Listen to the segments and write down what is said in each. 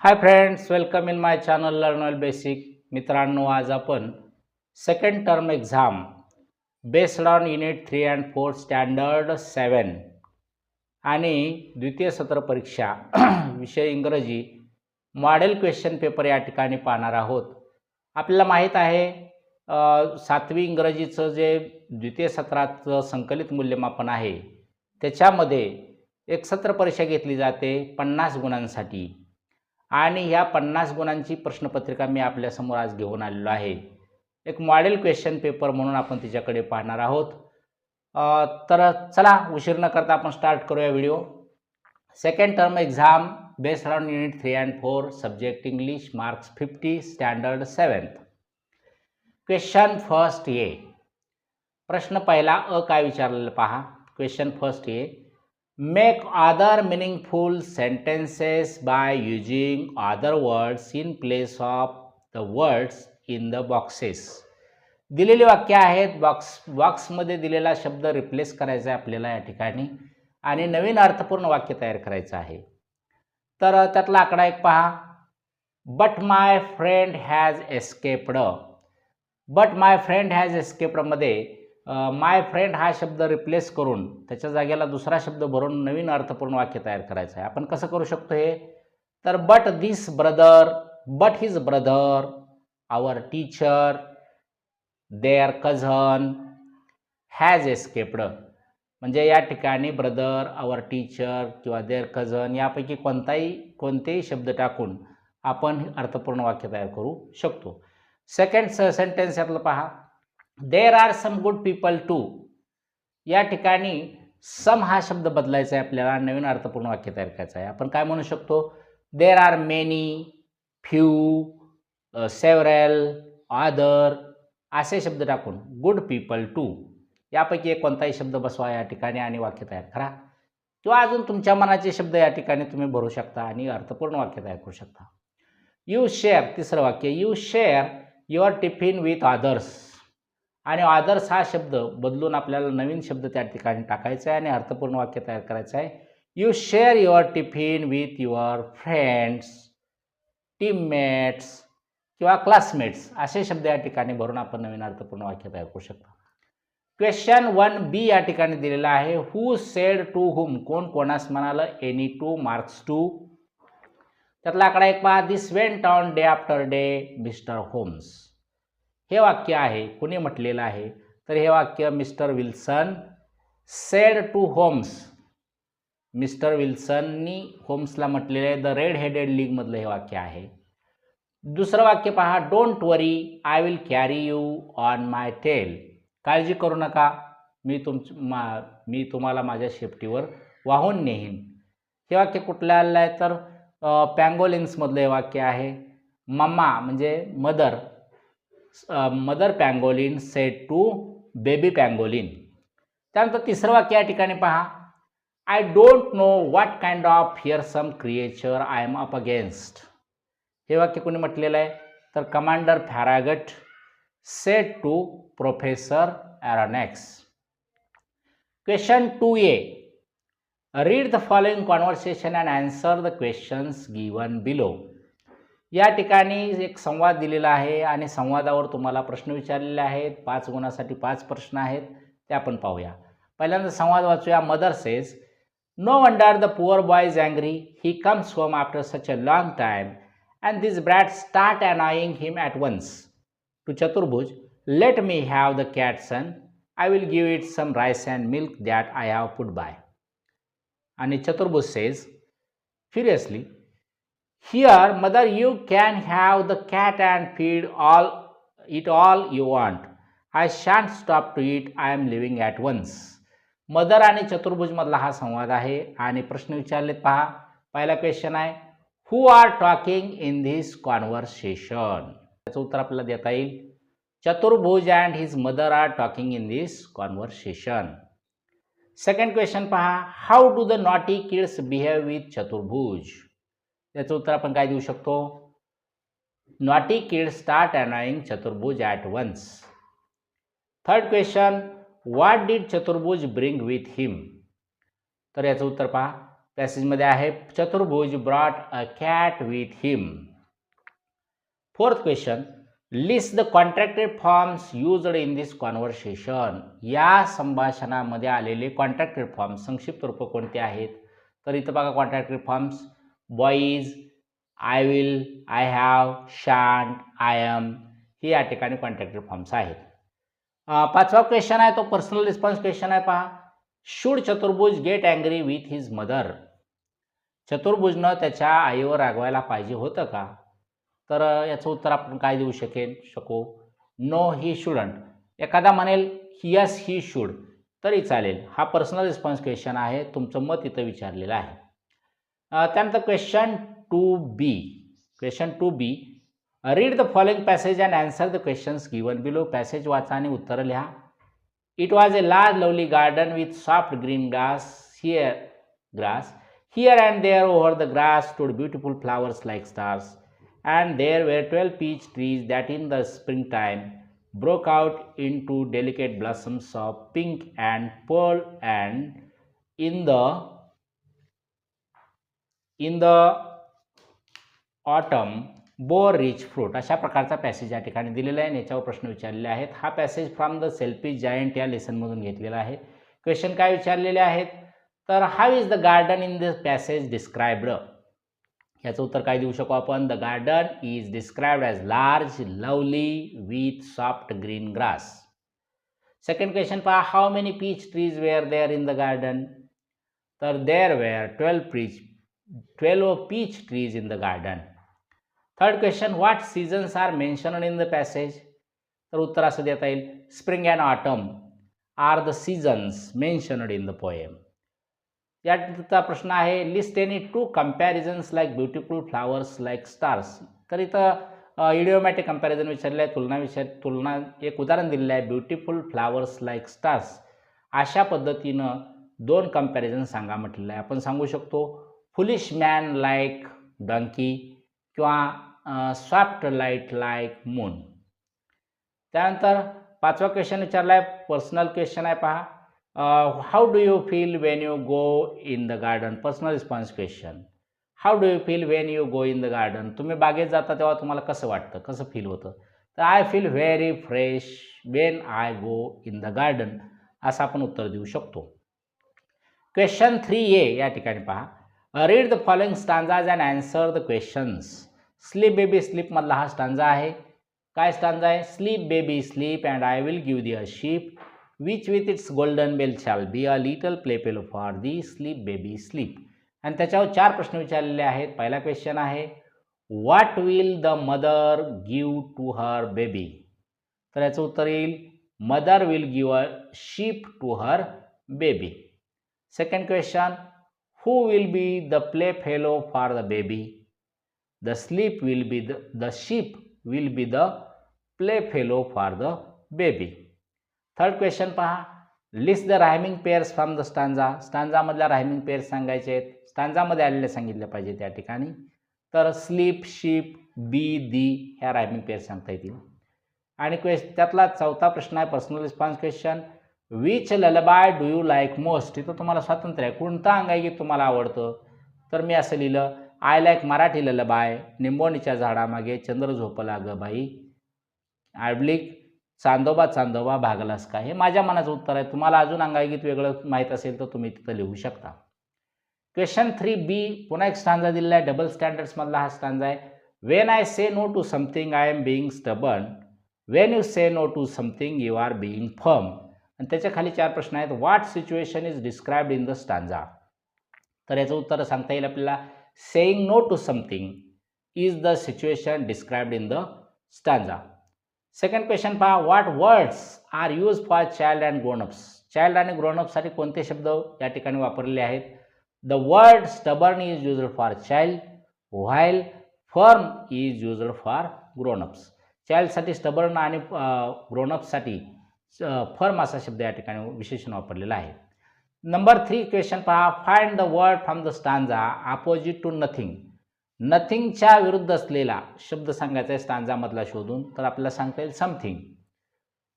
Hi friends, welcome in my channel learn well basic. मित्रांनो, आज आपण second term exam based on unit 3 and 4 standard 7 आणि द्वितीय सत्र परीक्षा विषय इंग्रजी मॉडेल क्वेश्चन पेपर या ठिकाणी पाहणार आहोत. आपल्याला माहीत आहे 7वी इंग्रजीचं जे द्वितीय सत्राचं संकलित मूल्यमापन आहे त्याच्यामध्ये एक सत्र परीक्षा घेतली जाते 50 गुणांसाठी आणि ह्या 50 गुणांची प्रश्नपत्रिका मी आपल्यासमोर आज घेऊन आलेलो आहे. एक मॉडेल क्वेश्चन पेपर म्हणून आपण तिच्याकडे पाहणार आहोत. तर चला उशीर न करता आपण स्टार्ट करूया video. Second term exam based on unit 3 and 4 subject English marks 50 standard 7. Question first A. प्रश्न पहिला अ काय विचारलेलं पहा. Question first A. Make other meaningful sentences by using other words in place of the words in the boxes. दिलेली वाक्य आहेत. बॉक्समध्ये दिलेला शब्द रिप्लेस करायचा आहे आपल्याला या ठिकाणी आणि नवीन अर्थपूर्ण वाक्य तयार करायचं आहे. तर त्यातला आकडा एक पहा. But my friend has escaped. But my friend has escaped मध्ये माय फ्रेंड हा शब्द रिप्लेस करून त्याच्या जागेला दुसरा शब्द भरून नवीन अर्थपूर्ण वाक्य तयार करायचं आहे. आपण कसं करू शकतो हे? तर but this brother, but his brother, our teacher, their cousin has escaped. म्हणजे या ठिकाणी ब्रदर, आवर टीचर किंवा देअर कझन यापैकी कोणतेही शब्द टाकून आपण अर्थपूर्ण वाक्य तयार करू शकतो. सेकंड सेंटेन्स यातलं पहा. There are some good people too. या ठिकाणी सम हा शब्द बदलायचा आहे आपल्याला, नवीन अर्थपूर्ण वाक्य तयार करायचं आहे. आपण काय म्हणू शकतो? There are many, few, several, other असे शब्द टाकून गुड पीपल टू यापैकी एक कोणताही शब्द बसवा या ठिकाणी आणि वाक्य तयार करा. किंवा अजून तुमच्या मनाचे शब्द या ठिकाणी तुम्ही भरू शकता आणि अर्थपूर्ण वाक्य तयार करू शकता. You share. तिसरं वाक्य. You share your tiffin with others. आणि अदर्स हा शब्द बदलून आपल्याला नवीन शब्द त्या ठिकाणी टाकायचा आहे आणि अर्थपूर्ण वाक्य तयार करायचं आहे. You share your tiffin with your friends, teammates किंवा क्लासमेट्स असे शब्द या ठिकाणी भरून आपण नवीन अर्थपूर्ण वाक्य तयार करू शकतो. क्वेश्चन 1B या ठिकाणी दिलेला आहे. Who said to whom. कोण कोणास म्हणालं? Any two marks two. त्यातला आकडा एक पहा. This went on day after day mister Holmes. हे वाक्य आहे, कुणी म्हटलेलं आहे? तर हे वाक्य mister Wilson said to Holmes. Mister विल्सननी होम्सला म्हटलेलं आहे. द रेड हेडेड लीगमधलं हे वाक्य आहे. दुसरं वाक्य पहा. Don't worry I will carry you on my tail. काळजी करू नका, मी तुम्हाला माझ्या शेपटीवर वाहून नेईन. हे वाक्य कुठलं आलेलं आहे? तर पँगोलिन्समधलं हे वाक्य आहे. मम्मा म्हणजे mother pangolin said to baby pangolin. त्यानंतर तिसरं वाक्य या ठिकाणी पहा. I don't know what kind of fearsome creature I am up against. हे वाक्य कोणी म्हटलेलं आहे? तर commander Farragut said to professor Aronnax. Question 2A. Read the following conversation and answer the questions given below. या ठिकाणी एक संवाद दिलेला आहे आणि संवादावर तुम्हाला प्रश्न विचारलेले आहेत. 5 गुणासाठी 5 प्रश्न आहेत, ते आपण पाहूया. पहिल्यांदा संवाद वाचूया. Mother says, no wonder the poor boy is angry. He comes home after such a long time and this brat start annoying him at once. To Chaturbhuj, let me have the cat son. I will give it some rice and milk that I have put by. आणि Chaturbhuj says furiously, here mother you can have the cat and feed it all you want. I shan't stop to eat. I am leaving at once. Mother आणि चतुर्भुज मधला हा संवाद आहे आणि प्रश्न विचारलेत पहा. पहिला क्वेश्चन आहे. Who are talking in this conversation. त्याचं उत्तर आपल्याला देता येईल. Chaturbhuj and his mother are talking in this conversation. Second question पहा. How do the naughty kids behave with Chaturbhuj. त्याचं उत्तर आपण काय देऊ शकतो? Naughty kids start annoying Chaturbhuj at once. Third question. What did Chaturbhuj bring with him. तर याचं उत्तर पहा. पॅसेजमध्ये आहे Chaturbhuj brought a cat with him. Fourth question, list the contracted forms used in this conversation. या संभाषणामध्ये आलेले कॉन्ट्रॅक्टेड फॉर्म्स संक्षिप्त रूप कोणते आहेत? तर इथं बघा contracted forms boys, I will, I have, shan't, I am he या ठिकाणी कॉन्ट्रॅक्टेड फॉर्म्स आहेत. पाचवा क्वेश्चन आहे तो पर्सनल रिस्पॉन्स क्वेश्चन आहे पहा. Should Chaturbhuj get angry with his mother. चतुर्भुजनं त्याच्या आईवर रागवायला पाहिजे होतं का? तर याचं उत्तर आपण काय देऊ शकू? No he shouldn't. एखादा म्हणेल यस ही शुड तरी चालेल. हा पर्सनल रिस्पॉन्स क्वेश्चन आहे, तुमचं मत इथं विचारलेलं आहे. त्यानंतर question 2B. Question 2B, read the following passage and answer the questions given below. Passage वाचा आणि उत्तर लिहा. It was a large lovely garden with soft green grass. Here and there over the grass stood beautiful flowers like stars, and there were 12 peach trees that in the springtime broke out into delicate blossoms of pink and pearl, and in the autumn bore rich fruit. अशा प्रकारचा passage या ठिकाणी दिलेला आहे. याच्यावर प्रश्न विचारलेले आहेत. हा passage from the Selfish Giant या लेसनमधून घेतलेला आहे. क्वेश्चन काय विचारलेले आहेत? तर how is the garden in this passage described. याचं उत्तर काय देऊ शकू आपण? The garden is described as large lovely with soft green grass. Second question पहा, how many peach trees were there in the garden. तर there were 12 peach trees in the garden. Third question, what seasons are mentioned in the passage. तर उत्तर असं देता येईल, spring and autumn are the seasons mentioned in the poem. याचा प्रश्न आहे, list any two comparisons like beautiful flowers like stars. तर इथं इडिओमॅटिक कंपॅरिझन विचारले आहे, तुलना एक उदाहरण दिलेलं आहे, ब्युटिफुल फ्लावर्स लाईक स्टार्स. अशा पद्धतीनं दोन कंपॅरिझन सांगा म्हटलेलं आहे. आपण सांगू शकतो फुलिश मॅन लाईक डंकी किंवा सॉफ्ट लाईट लाईक मून. त्यानंतर पाचवा क्वेश्चन विचारला आहे, पर्सनल क्वेश्चन आहे पहा. How do you feel Wien you go in the garden. Personal response question. How do you feel Wien you go in the garden. तुम्ही बागेत जाता तेव्हा तुम्हाला कसं वाटतं, कसं फील होतं? तर I feel very fresh when I go in the garden असं आपण उत्तर देऊ शकतो. क्वेश्चन 3A या ठिकाणी पहा, read the following stanzas and answer the questions. Sleep baby sleep मधला हा स्टांजा आहे. काय स्टांजा आहे? Sleep baby sleep and I will give the a sheep which with its golden bell shall be a little playfellow for thee, sleep baby sleep. आणि त्याच्यावर 4 प्रश्न विचारलेले आहेत. पहिला क्वेश्चन आहे, what will the mother give to her baby. तर याचं उत्तर येईल, mother will give a sheep to her baby. Second question, who will be the playfellow for the baby. The sheep will be the playfellow for the baby. Third question पहा, list the rhyming pairs from the stanza. स्टांजामधल्या rhyming pairs सांगायचे आहेत. स्टांजामध्ये आलेले सांगितले पाहिजे त्या ठिकाणी. तर स्लीप, शीप, बी, दी ह्या रायमिंग पेअर्स सांगता येतील. आणि त्यातला चौथा प्रश्न आहे personal response question, which lullaby do you like most. इथं तुम्हाला स्वातंत्र्य आहे, कोणतं अंगाईगीत तुम्हाला आवडतं. तर मी असं लिहिलं, आय लाईक मराठी ललबाय, निंबोणीच्या झाडामागे चंद्र झोपला ग बाई, आडलिक चांदोबा चांदोबा भागलास का. हे माझ्या मनाचं उत्तर आहे. तुम्हाला अजून अंगाईगीत वेगळं माहीत असेल तर तुम्ही तिथं लिहू शकता. क्वेश्चन 3B पुन्हा एक स्टांजा दिलेला आहे, डबल स्टँडर्ड्समधला हा स्टांजा आहे. When I say no to something I am being stubborn, when you say no to something you are being firm. आणि त्याच्या खाली 4 प्रश्न आहेत. What situation is described in the stanza. तर याचं उत्तर सांगता येईल आपल्याला, saying no to something is the situation described in the stanza. Second question पहा, what words are use for child and grownups. Child आणि ग्रोनअपसाठी कोणते शब्द या ठिकाणी वापरलेले आहेत. The word stubborn is used for child, while firm is used for grownups. चाइल्डसाठी स्टबर्न आणि ग्रोनअप्ससाठी फर्म असा शब्द या ठिकाणी विशेषण वापरलेला आहे. नंबर 3 क्वेश्चन पहा, find the word from the stanza opposite to nothing. नथिंगच्या विरुद्ध असलेला शब्द सांगायचा आहे स्टांजामधला शोधून. तर आपल्याला सांगता येईल समथिंग.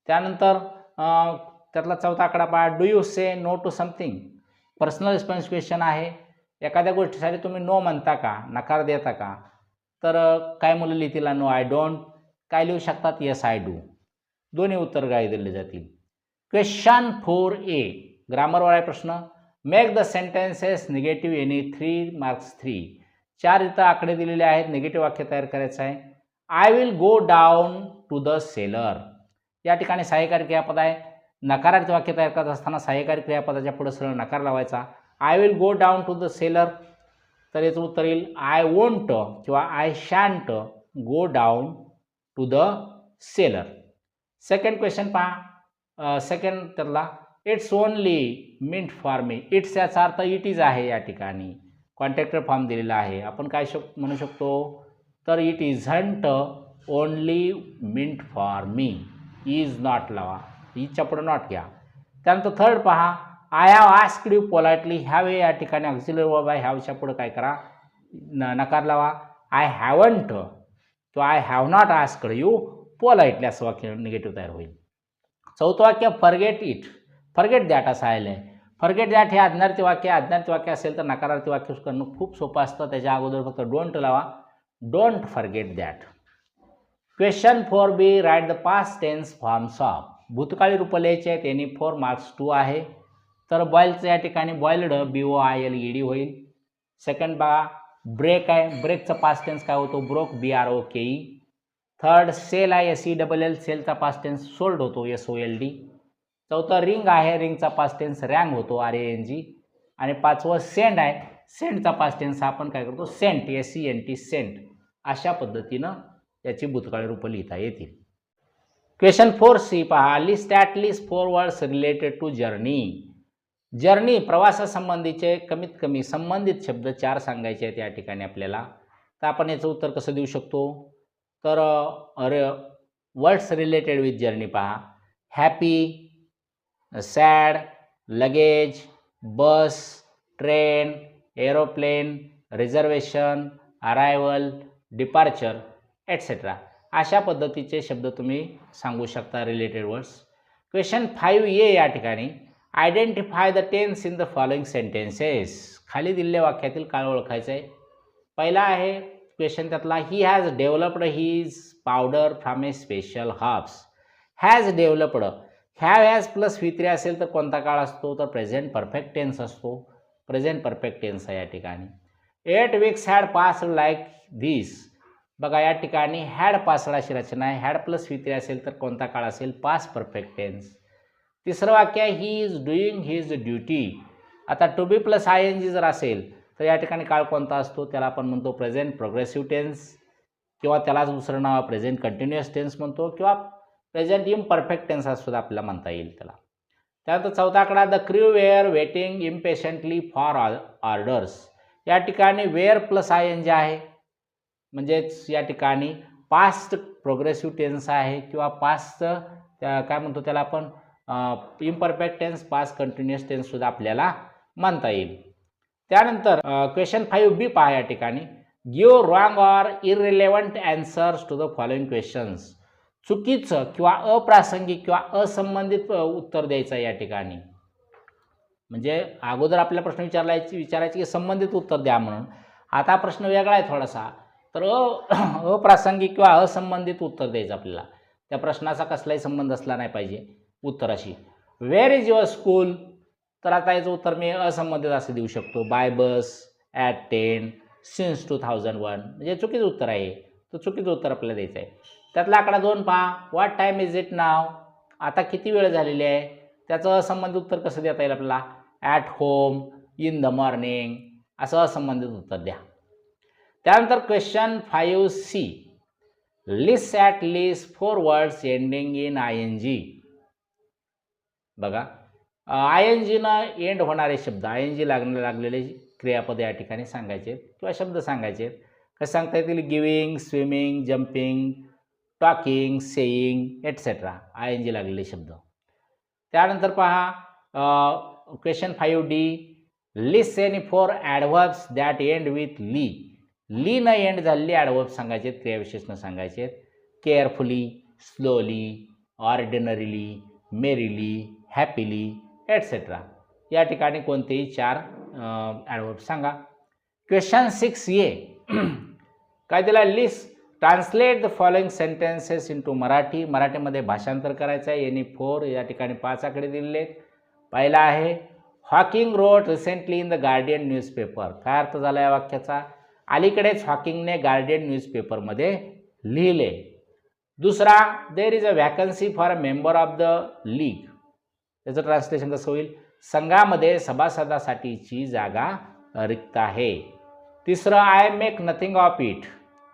त्यानंतर त्यातला चौथा आकडा पहा, do you say no to something. Personal response question आहे. एखाद्या गोष्टीसाठी तुम्ही नो म्हणता का, नकार देता का, तर काय मुलं लिहितील नो आय डोंट, काय लिहू शकतात येस आय डू. दोन्ही उत्तर काय दिले जातील. क्वेश्चन 4A ग्रामरवर आहे प्रश्न. Make the sentences negative any 3 marks 3. 4 इथं आकडे दिलेले आहेत, निगेटिव्ह वाक्य तयार करायचं आहे. I will go down to the cellar, या ठिकाणी सहाय्यकारी क्रियापद आहे. नकारार्थी वाक्य तयार करत असताना सहाय्यकारी क्रियापदाच्या पुढे सरळ नकार लावायचा. I will go down to the cellar, तर याचं उत्तर येईल आय वोंट किंवा I shan't go down to the cellar. Second question पहा. सेकंड त्यातला it's only meant for me. It's याचा अर्थ इट इज आहे. या ठिकाणी कॉन्ट्रॅक्टर फॉर्म दिलेला आहे. आपण काय म्हणू शकतो, तर it isn't only meant for me. Is not लावा, इजच्या पुढे नॉट घ्या. त्यानंतर थर्ड पहा. I have asked you politely. Have या ठिकाणी ऑक्झिलरी वर्ब आहे, हॅवच्या पुढे काय करा, नकार लावा. आय हॅवंट किंवा I have not asked you politely असं वाक्य निगेटिव्ह तयार होईल. चौथं वाक्य फॉरगेट इट, फॉरगेट दॅट असं आहे. फॉरगेट दॅट हे आज्ञार्थी वाक्य, आज्ञार्थी वाक्य असेल तर नकारार्थी वाक्य करणं खूप सोपं असतं. त्याच्या अगोदर फक्त डोंट लावा, don't forget that. Question 4B write the past tense forms of. भूतकाळी रूप लिहायचे आहेत, एनी 4 मार्क्स 2 आहे. तर बॉईलचं या ठिकाणी बॉइल्ड BOILED होईल. सेकंड बघा ब्रेक आहे, ब्रेकचं पास्ट टेन्स काय होतो, ब्रोक BROKE. थर्ड सेल आहे, SELL, सेलचा पास्ट टेन्स सोल्ड होतो SOLD. चौथं रिंग आहे, रिंगचा पास्ट टेन्स रँग होतो RANG. आणि पाचवं सेंड आहे, सेंडचा पास्ट टेन्स आपण काय करतो सेंट SENT सेंट. अशा पद्धतीनं याची भूतकाळी रूप लिहिता येतील. क्वेश्चन 4C पहा. List at least 4 words related to journey. Journey प्रवासासंबंधीचे कमीत कमी संबंधित शब्द 4 सांगायचे आहेत या ठिकाणी आपल्याला. तर आपण याचं उत्तर कसं देऊ शकतो, तर वर्ड्स रिलेटेड विथ जर्नी पहा. Happy, sad, luggage, bus, train, aeroplane, reservation, arrival, departure etcetera. अशा पद्धतीचे शब्द तुम्ही सांगू शकता रिलेटेड वर्ड्स. क्वेश्चन 5A या ठिकाणी identify the tense in the following sentences. खाली दिलेल्या वाक्यातील काळ ओळखायचं आहे. पहिला आहे क्वेश्चन त्यातला, he has developed his powder from a special herbs. Has developed, has plus V3 असेल तर कोणता काळ असतो, तर प्रेझेंट परफेक्ट टेन्स असतो. प्रेझेंट परफेक्ट टेन्स आहे या ठिकाणी. 8 weeks had passed like this. बघा या ठिकाणी हॅड पास्ड अशी रचना आहे. हॅड प्लस V3 असेल तर कोणता काळ असेल, पास्ट परफेक्ट टेन्स. तिसरं वाक्य आहे he is doing his duty. आता टू बी प्लस ING जर असेल तर या ठिकाणी काळ कोणता असतो, त्याला आपण म्हणतो प्रेझेंट प्रोग्रेसिव्ह टेन्स, किंवा त्यालाच दुसरं नाव प्रेझेंट कंटिन्युअस टेन्स म्हणतो, किंवा प्रेझेंट इम्परफेक्ट टेन्स सुद्धा आपल्याला म्हणता येईल त्याला. त्यानंतर चौथा आकडा, the crew were waiting impatiently for orders. या ठिकाणी वेअर प्लस ING आहे, म्हणजेच या ठिकाणी पास्ट प्रोग्रेसिव्ह टेन्स आहे, किंवा पास्ट काय म्हणतो त्याला आपण imperfect tense, past continuous tense सुद्धा आपल्याला म्हणता येईल. त्यानंतर क्वेश्चन 5B पहा. या ठिकाणी give wrong or irrelevant answers to the following questions. चुकीचं किंवा अप्रासंगिक किंवा असंबंधित उत्तर द्यायचं या ठिकाणी. म्हणजे अगोदर आपल्याला प्रश्न विचारायचे की संबंधित उत्तर द्या म्हणून. आता प्रश्न वेगळा आहे थोडासा, तर अप्रासंगिक किंवा असंबंधित उत्तर द्यायचं आपल्याला. त्या प्रश्नाचा कसलाही संबंध असला नाही पाहिजे उत्तराशी. वेअर इज युअर स्कूल, तर आता याचं उत्तर मी असंबंधित असं देऊ शकतो. By bus, at 10, since 2001. म्हणजे चुकीचं उत्तर आहे, तर चुकीचं उत्तर आपल्याला द्यायचं आहे. त्यातला आकडा 2 पहा. व्हॉट टाईम इज इट नाव. आता किती वेळ झालेली आहे, त्याचं असंबंधित उत्तर कसं देता येईल आपल्याला. At home, in the morning, असं असंबंधित उत्तर द्या. त्यानंतर question 5C list at least 4 words ending in ING. बघा ING न एंड होणारे शब्द, ING लागलेले क्रियापद या ठिकाणी सांगायचे किंवा शब्द सांगायचे. कसं सांगता येतील, giving, swimming, jumping, talking, saying etcetera. ING लागलेले शब्द. त्यानंतर पहा question 5D list any 4 adverbs that end with ly. Ly न एंड झालेली ॲडव्हर्ब्स सांगायचे, क्रियाविशेषण सांगायचे. Carefully, slowly, ordinarily, merrily, happily etcetera. या ठिकाणी कोणतेही 4 ॲडव्हर्ब्स सांगा. क्वेश्चन 6A काय दिला, list translate the following sentences into Marathi. मराठीमध्ये भाषांतर करायचं आहे. यांनी 4 या ठिकाणी 5 आकडे दिलेले. पहिला आहे Hawking wrote recently in the Guardian newspaper. काय अर्थ झाला या वाक्याचा? अलीकडेच हॉकिंगने गार्डियन न्यूजपेपरमध्ये लिहिले. दुसरा, there is a vacancy for a member of the league. त्याचं ट्रान्सलेशन कसं होईल? संघामध्ये सभासदासाठीची जागा रिक्त आहे. तिसरं, I make nothing of it.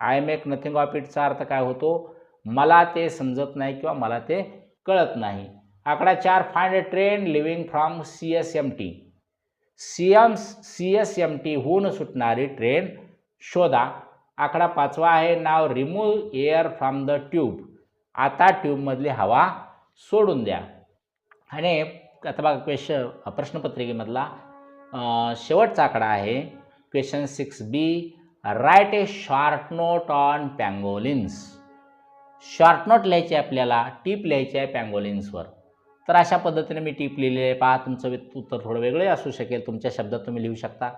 I make nothing of इटचा अर्थ काय होतो? मला ते समजत नाही किंवा मला ते कळत नाही. आकडा 4, find a train leaving from CSMT. CSMT हून सुटणारी ट्रेन शोधा. आकडा 5 आहे, नाव remove air from the tube. आता ट्यूबमधली हवा सोडून द्या. आणि आता बघा प्रश्नपत्रिकेमधला शेवटचा आकडा आहे question 6B. Write a short note on pangolins. Short note लिहायची आपल्याला, टीप लिहायची आहे पँगोलिन्सवर. तर अशा पद्धतीने मी टीप लिहिलेली आहे. पहा, तुमचं उत्तर थोडं वेगळे असू शकेल, तुमच्या शब्दात तुम्ही लिहू शकता.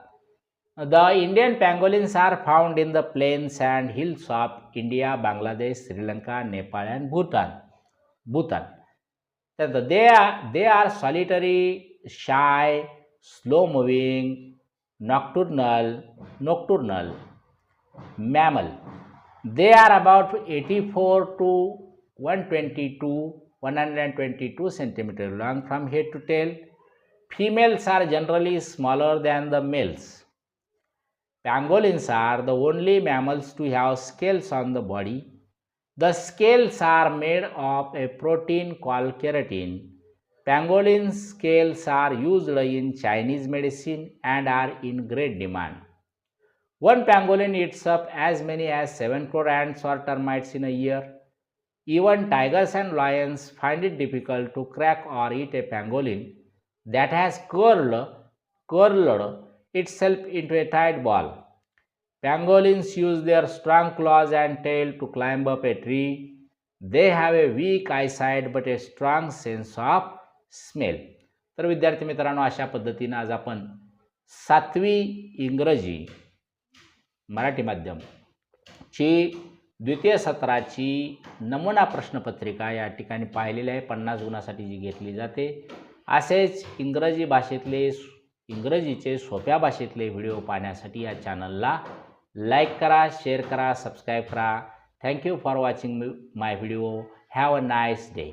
The Indian pangolins are found in the plains and hills of India, Bangladesh, Sri Lanka, Nepal and Bhutan. तर they are solitary, shy, slow moving, nocturnal mammal. They are about 84 to 122 centimeters long from head to tail. Females are generally smaller than the males. Pangolins are the only mammals to have scales on the body. The scales are made of a protein called keratin. Pangolin scales are used in Chinese medicine and are in great demand. One pangolin eats up as many as 7 crore ants or termites in a year. Even tigers and lions find it difficult to crack or eat a pangolin that has curled itself into a tight ball. Pangolins use their strong claws and tail to climb up a tree. They have a weak eyesight but a strong sense of smell. तर विद्यार्थी मित्रांनो, अशा पद्धतीने आज आपण 7वी इंग्रजी मराठी माध्यम ची द्वितीय सत्राची नमुना प्रश्नपत्रिका या ठिकाणी पाहिलेली आहे. 50 गुणासाठी जी घेतली जाते. असेच इंग्रजीचे सोप्या भाषेतले व्हिडिओ पाहण्यासाठी या चॅनलला लाईक करा, शेअर करा, सबस्क्राईब करा. Thank you for watching my video. Have a nice day.